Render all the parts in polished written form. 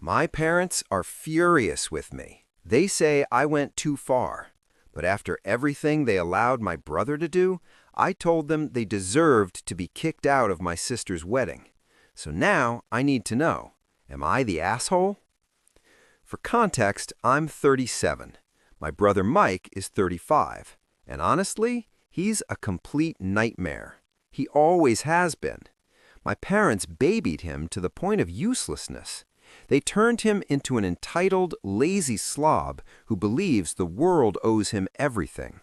My parents are furious with me. They say I went too far. But after everything they allowed my brother to do, I told them they deserved to be kicked out of my sister's wedding. So now I need to know, am I the asshole? For context, I'm 37. My brother Mike is 35. And honestly, he's a complete nightmare. He always has been. My parents babied him to the point of uselessness. They turned him into an entitled, lazy slob who believes the world owes him everything.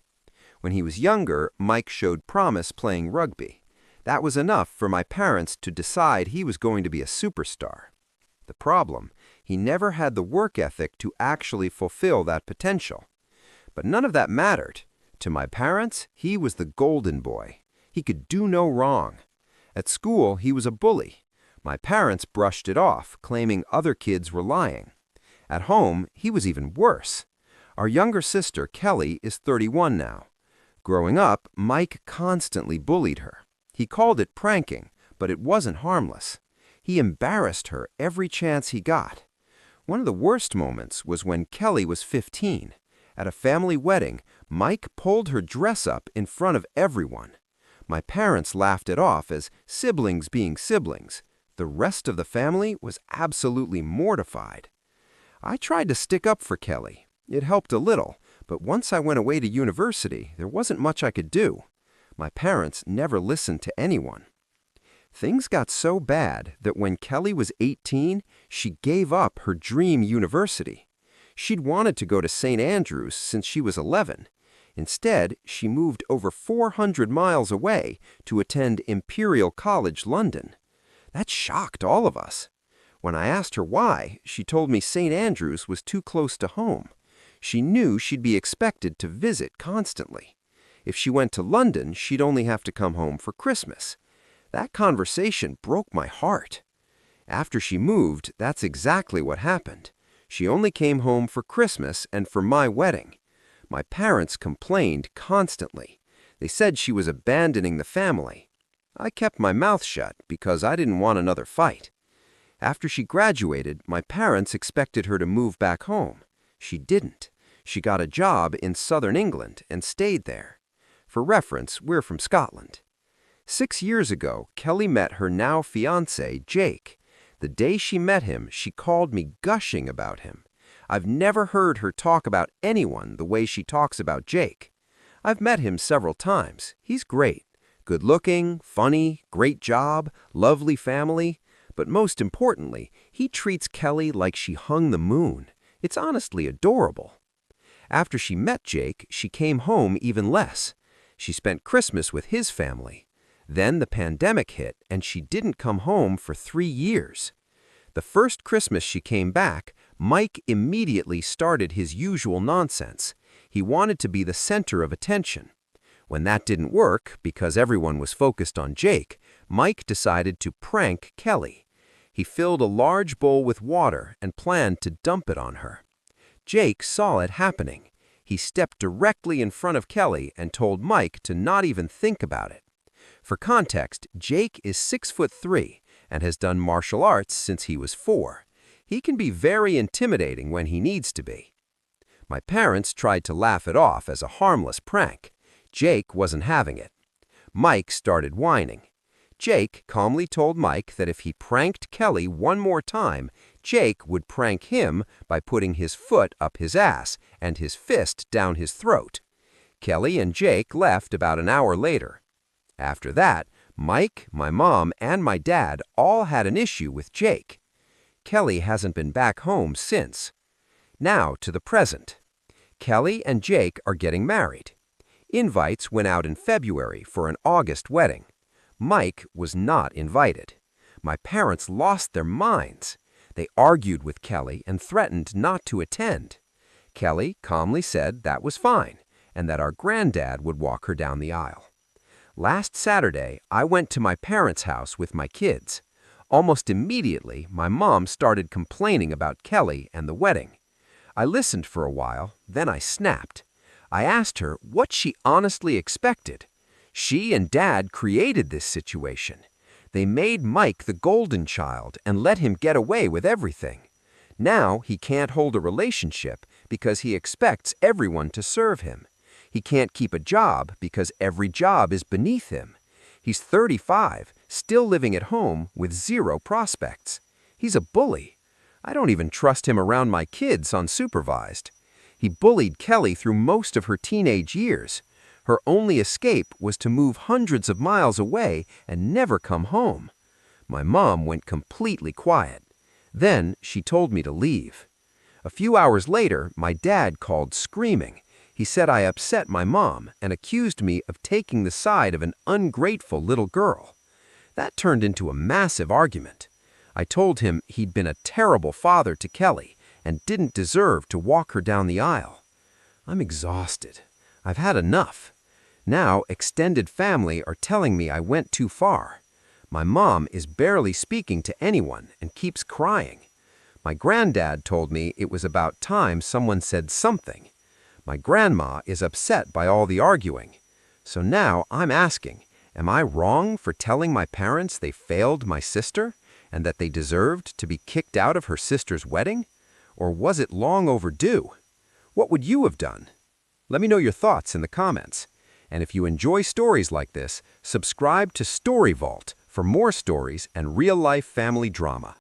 When he was younger, Mike showed promise playing rugby. That was enough for my parents to decide he was going to be a superstar. The problem, he never had the work ethic to actually fulfill that potential. But none of that mattered. To my parents, he was the golden boy. He could do no wrong. At school, he was a bully. My parents brushed it off, claiming other kids were lying. At home, he was even worse. Our younger sister, Kelly, is 31 now. Growing up, Mike constantly bullied her. He called it pranking, but it wasn't harmless. He embarrassed her every chance he got. One of the worst moments was when Kelly was 15. At a family wedding, Mike pulled her dress up in front of everyone. My parents laughed it off as siblings being siblings. The rest of the family was absolutely mortified. I tried to stick up for Kelly. It helped a little, but once I went away to university, there wasn't much I could do. My parents never listened to anyone. Things got so bad that when Kelly was 18, she gave up her dream university. She'd wanted to go to St. Andrews since she was 11. Instead, she moved over 400 miles away to attend Imperial College London. That shocked all of us. When I asked her why, she told me St. Andrews was too close to home. She knew she'd be expected to visit constantly. If she went to London, she'd only have to come home for Christmas. That conversation broke my heart. After she moved, that's exactly what happened. She only came home for Christmas and for my wedding. My parents complained constantly. They said she was abandoning the family. I kept my mouth shut because I didn't want another fight. After she graduated, my parents expected her to move back home. She didn't. She got a job in southern England and stayed there. For reference, we're from Scotland. 6 years ago, Kelly met her now fiancé, Jake. The day she met him, she called me gushing about him. I've never heard her talk about anyone the way she talks about Jake. I've met him several times. He's great. Good-looking, funny, great job, lovely family. But most importantly, he treats Kelly like she hung the moon. It's honestly adorable. After she met Jake, she came home even less. She spent Christmas with his family. Then the pandemic hit, and she didn't come home for 3 years. The first Christmas she came back, Mike immediately started his usual nonsense. He wanted to be the center of attention. When that didn't work, because everyone was focused on Jake, Mike decided to prank Kelly. He filled a large bowl with water and planned to dump it on her. Jake saw it happening. He stepped directly in front of Kelly and told Mike to not even think about it. For context, Jake is 6'3" and has done martial arts since he was 4. He can be very intimidating when he needs to be. My parents tried to laugh it off as a harmless prank. Jake wasn't having it. Mike started whining. Jake calmly told Mike that if he pranked Kelly one more time, Jake would prank him by putting his foot up his ass and his fist down his throat. Kelly and Jake left about an hour later. After that, Mike, my mom, and my dad all had an issue with Jake. Kelly hasn't been back home since. Now to the present. Kelly and Jake are getting married. Invites went out in February for an August wedding. Mike was not invited. My parents lost their minds. They argued with Kelly and threatened not to attend. Kelly calmly said that was fine and that our granddad would walk her down the aisle. Last Saturday, I went to my parents' house with my kids. Almost immediately, my mom started complaining about Kelly and the wedding. I listened for a while, then I snapped. I asked her what she honestly expected. She and Dad created this situation. They made Mike the golden child and let him get away with everything. Now he can't hold a relationship because he expects everyone to serve him. He can't keep a job because every job is beneath him. He's 35, still living at home with zero prospects. He's a bully. I don't even trust him around my kids unsupervised. He bullied Kelly through most of her teenage years. Her only escape was to move hundreds of miles away and never come home. My mom went completely quiet. Then she told me to leave. A few hours later, my dad called screaming. He said I upset my mom and accused me of taking the side of an ungrateful little girl. That turned into a massive argument. I told him he'd been a terrible father to Kelly and didn't deserve to walk her down the aisle. I'm exhausted. I've had enough. Now extended family are telling me I went too far. My mom is barely speaking to anyone and keeps crying. My granddad told me it was about time someone said something. My grandma is upset by all the arguing. So now I'm asking, am I wrong for telling my parents they failed my sister and that they deserved to be kicked out of her sister's wedding? Or was it long overdue? What would you have done? Let me know your thoughts in the comments. And if you enjoy stories like this, subscribe to Story Vault for more stories and real-life family drama.